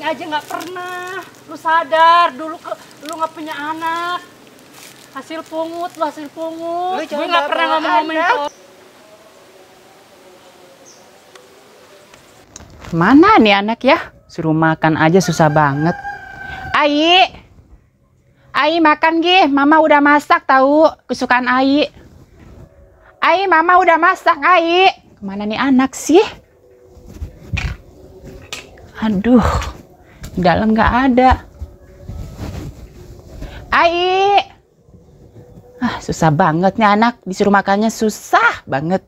aja nggak pernah. Lu sadar dulu lu nggak punya anak. Hasil pungut, lu hasil pungut. Gue nggak pernah ngomong-ngomongin itu. Mana nih anak ya? Suruh makan aja susah banget. Ai makan gih. Mama udah masak tahu kesukaan Ai. Mama udah masak Ai. Kemana nih anak sih? Aduh, di dalam nggak ada. Susah banget nih anak, disuruh makannya susah banget.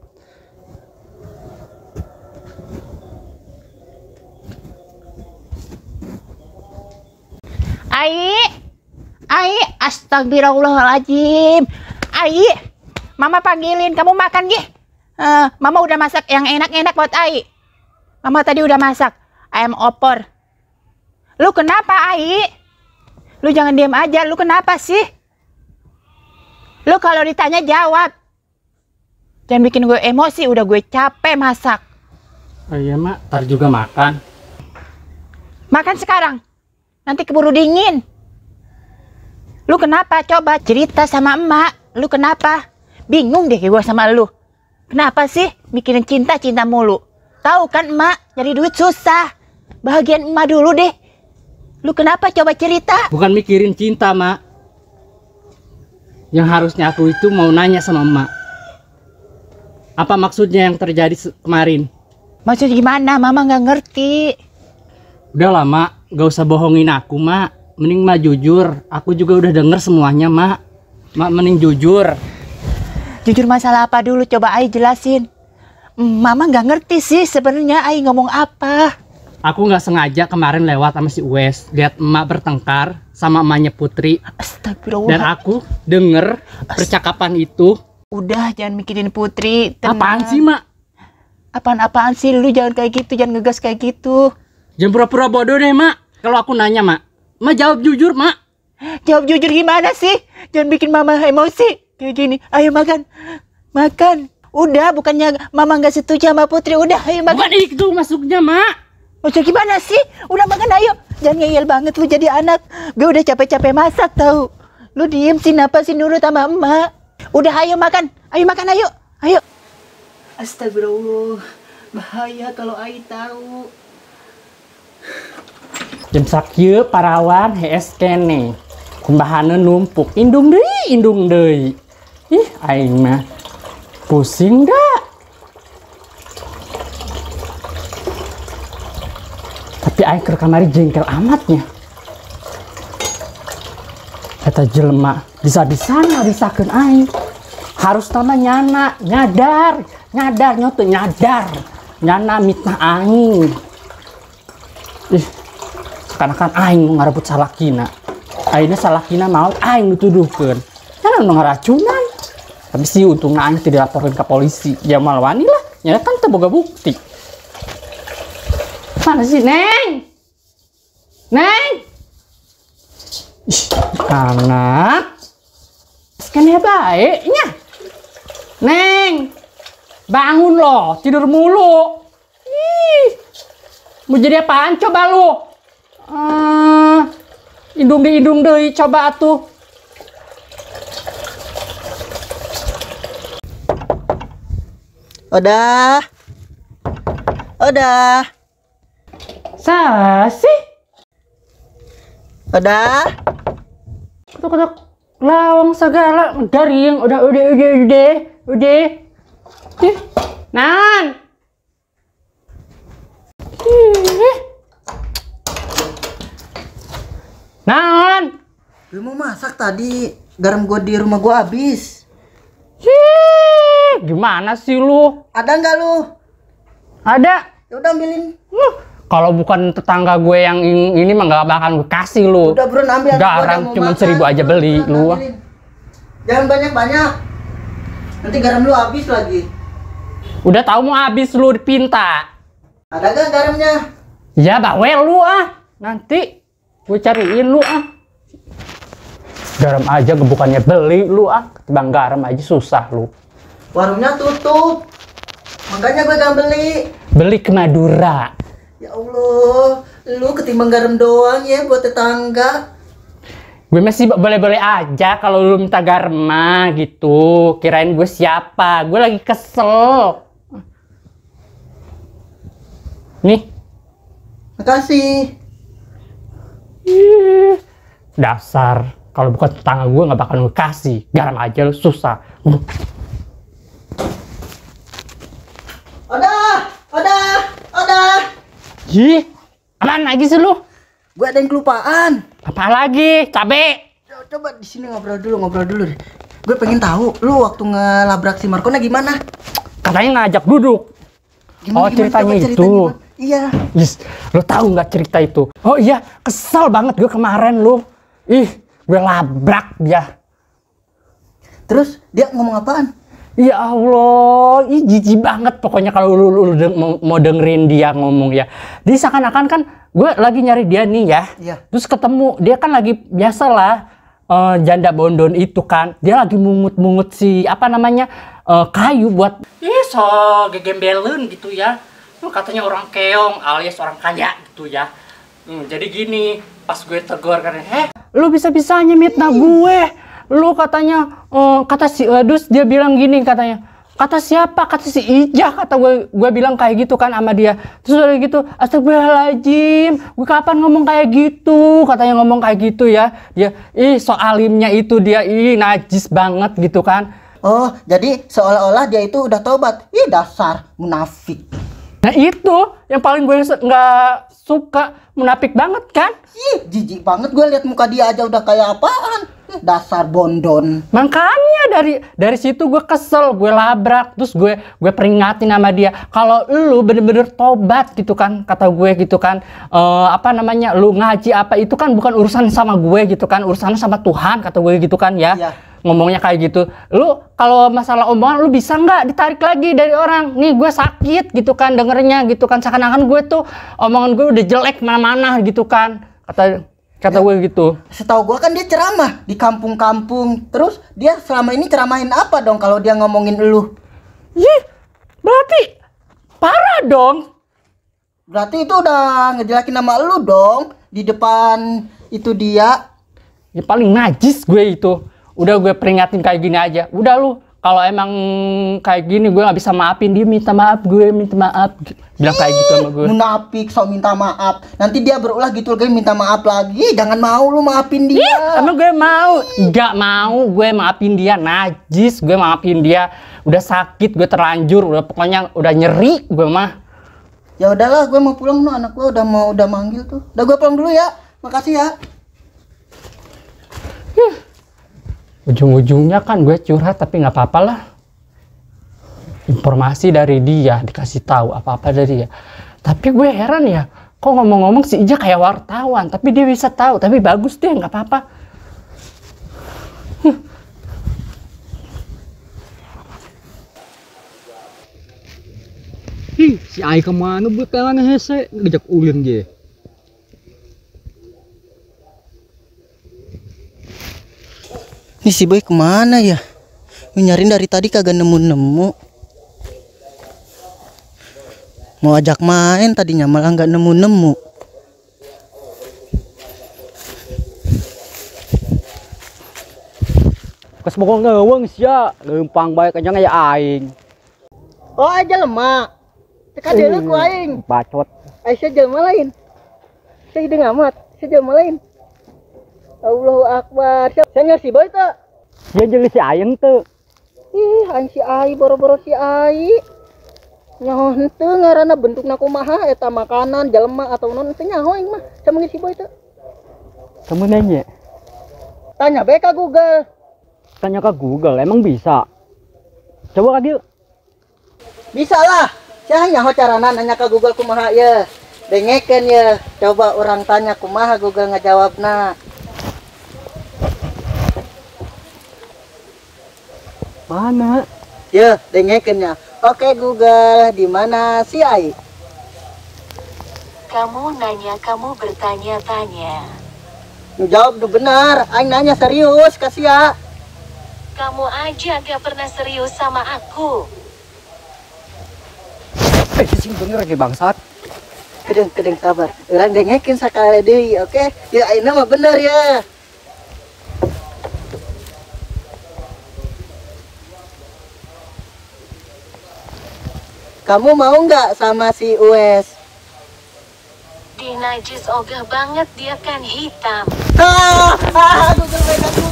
Astagfirullahaladzim. Mama panggilin, kamu makan gih. Mama udah masak yang enak-enak buat Mama tadi udah masak ayam opor. Lu kenapa Lu jangan diam aja, lu kenapa sih? Lu kalau ditanya jawab. Jangan bikin gue emosi, udah gue capek masak. Oh iya mak, ntar juga makan. Makan sekarang, nanti keburu dingin. Lu kenapa? Coba cerita sama emak. Lu kenapa? Bingung deh gue sama lu. Kenapa sih mikirin cinta mulu? Tahu kan emak, nyari duit susah. Bahagian emak dulu deh. Lu kenapa? Coba cerita. Bukan mikirin cinta mak. Yang harusnya aku itu mau nanya sama emak. Apa maksudnya yang terjadi kemarin? Maksud gimana? Mama nggak ngerti. Udah lah mak, gak usah bohongin aku mak. Mending mak jujur. Aku juga udah denger semuanya mak. Mak mending jujur. Jujur masalah apa dulu? Coba jelasin. Mama nggak ngerti sih sebenarnya ngomong apa. Aku nggak sengaja kemarin lewat sama si Uwes. Lihat emak bertengkar sama emaknya Putri. Astagfirullah. Dan aku denger percakapan itu. Udah jangan mikirin Putri. Tenang. Apaan sih mak? Apaan sih? Lu jangan kayak gitu. Jangan ngegas kayak gitu. Jangan pura-pura bodoh deh mak. Kalau aku nanya mak, mak jawab jujur mak. Jawab jujur gimana sih? Jangan bikin mama emosi kayak gini. Ayo makan. Makan. Udah, bukannya mama nggak setuju sama Putri. Udah, ayo makan. Bukan itu masuknya mak. Maksud gimana sih? Udah makan ayo. Jangan ngeyel banget lu jadi anak. Gue udah capek-capek masak tahu. Lu diem sih, napa sih nurut sama emak. Udah ayo makan. Ayo makan ayo. Ayo. Astagfirullah. Bahaya kalau Ai tahu. Jam sakieu parawan hees kene. Kumbahana numpuk. Indung deui. Ih, aing mah pusing dah. Tapi aing ke kamari jengkel amatnya. Kata jelema, bisa di sana bisakeun aing. Harus nama nyadar nyoto nyadar. Nyana mitnah aing. Ih, seakan-akan aing ngarebut salakina. Akhirnya salakina mau aing dituduhkeun. Karena nu ngaracunan. Tapi sih untungnya aing tidak laporkan ke polisi. Ya malah wani lah. Ya kan teu boga bukti. Mana sih Neng? Neng? Ih, anak. Sekalian baiknya. Neng, bangun loh, tidur mulu. Ih, mau jadi apaan coba lu? Indung deui coba atuh. Udah. Sih? Udah. Ketuk lawang segala garing. Udah. Ih, Nan. Nan. Gue mau masak tadi. Garam gue di rumah gue habis. Gimana sih lu? Ada nggak lu? Ada. Ya udah ambilin. Kalau bukan tetangga gue yang ini mah nggak bakal gue kasih lu. Udah bro, ambil. Garam cuma 1.000 aja beli lu. Jangan banyak-banyak. Nanti garam lu habis lagi. Udah tahu mau habis lu dipinta. Ada gak garamnya? Ya bawel lu Nanti gue cariin lu Garam aja bukannya beli lu Bang garam aja susah lu. Warungnya tutup. Makanya gue gak beli. Beli ke Madura. Ya Allah, Lu ketimbang garam doang ya buat tetangga. Gue masih boleh-boleh aja kalau lu minta garam mah gitu. Kirain gue siapa? Gue lagi kesel. Nih. Makasih. Ih, dasar. Kalau bukan tetangga gue nggak bakal gue kasih. Garam aja lu susah. Udah. Ih, apaan lagi sih lu? Gue ada yang kelupaan. Apa lagi? Cabe. Coba di sini ngobrol dulu deh. Gue pengen tahu lu waktu ngelabrak si Markona gimana? Katanya ngajak duduk. Ceritanya Coba itu. gimana? Iya. Yes, lu tahu nggak cerita itu? Oh iya, kesel banget gue kemarin lu. Ih, gue labrak dia. Terus dia ngomong apaan? Ya Allah, ih jijik banget pokoknya kalau lu mau dengerin dia ngomong ya. Jadi seakan-akan kan gue lagi nyari dia nih ya. Iya. Terus ketemu, dia kan lagi biasalah janda bondon itu kan. Dia lagi mungut-mungut si apa namanya kayu buat so gegembelin gitu ya. Katanya orang keong alias orang kaya gitu ya. Jadi gini, pas gue tegur kan, lu bisa-bisanya mitnah gue. Lu katanya, kata si Edus dia bilang gini katanya. Kata siapa? Kata si Ijah, kata gue bilang kayak gitu kan sama dia. Terus udah gitu, astagfirullahaladzim, gue kapan ngomong kayak gitu? Katanya ngomong kayak gitu ya. Dia, so alimnya itu dia, najis banget gitu kan. Oh, jadi seolah-olah dia itu udah tobat. Ih, dasar munafik. Nah itu yang paling gue nggak suka, munafik banget kan? Ih, jijik banget gue lihat muka dia aja udah kayak apaan. Dasar bondon. Makanya dari situ gue kesel, gue labrak, terus gue peringatin sama dia. Kalau lu bener-bener tobat gitu kan, kata gue gitu kan, apa namanya, lu ngaji apa itu kan bukan urusan sama gue gitu kan, urusan sama Tuhan, kata gue gitu kan ya. Iya. Ngomongnya kayak gitu. Lu kalau masalah omongan lu bisa nggak ditarik lagi dari orang? Nih gue sakit gitu kan dengernya gitu kan, seakan-akan gue tuh omongan gue udah jelek mana-mana gitu kan. Kata gue gitu. Setahu gue kan dia ceramah di kampung-kampung. Terus dia selama ini ceramahin apa dong kalau dia ngomongin elu? Ih, berarti parah dong. Berarti itu udah ngejelekin nama elu dong di depan itu dia. Ya paling najis gue itu. Udah gue peringatin kayak gini aja. Udah lu, kalau emang kayak gini gue nggak bisa maafin dia, minta maaf, gue minta maaf. Bilang kayak gitu sama gue. Munafik, so minta maaf. Nanti dia berulah gitu lagi minta maaf lagi. Jangan mau lu maafin dia. Emang gue mau? Nggak mau gue maafin dia. Najis gue maafin dia. Udah sakit, gue terlanjur. Pokoknya udah nyeri gue mah. Ya udahlah, gue mau pulang no. Anak gue udah manggil tuh. Udah gue pulang dulu ya. Makasih ya. Ujung-ujungnya kan gue curhat, tapi nggak apa-apa lah. Informasi dari dia, dikasih tahu apa-apa dari dia. Tapi gue heran ya, kok ngomong-ngomong si Ija kayak wartawan, tapi dia bisa tahu. Tapi bagus deh, nggak apa-apa. Si Ai kemana buat tangan hese ngejak ulin dia. Ini si Boy kemana ya? Nyariin dari tadi kagak nemu-nemu. Mau ajak main tadinya malah nggak nemu-nemu. Kas pokok ngeweng sia, lempang baik aja ya aing. Oh aja lemak. Teka dulu ku aing. Bacot. Aisyah jelma lain. Saya ide ngamat. Saya jelma lain. Allahu Akbar. Saya si Boy tuh. Dia jadi si Ayeng tuh. Ih, aing si Ai boro-boro si Ai. Nyaho henteu ngaranna bentukna kumaha eta makanan jelema atau non teh nyaho aing mah. Sama si Boy tuh. Kamu nanya. Tanya bae ka Google. Tanya ke Google, emang bisa? Coba Kak. Bisa lah. Saya nyaho carana nanya ke Google kumaha ya. Dengekeun ya. Coba orang tanya kumaha Google ngajawabna. Mana? Ya, dengekeun ya. Oke Google, di mana si Ai? Kamu nanya, kamu bertanya-tanya. Jawab tuh benar. Aing nanya serius, kasih ya. Kamu aja gak pernah serius sama aku. Sing bener lagi bangsat. Kedeng sabar. Urang dengekin sakali deui, oke? Ya ayeuna mah bener ya. Kamu mau nggak sama si Uwes? Di najis ogah banget dia kan hitam. Google Megat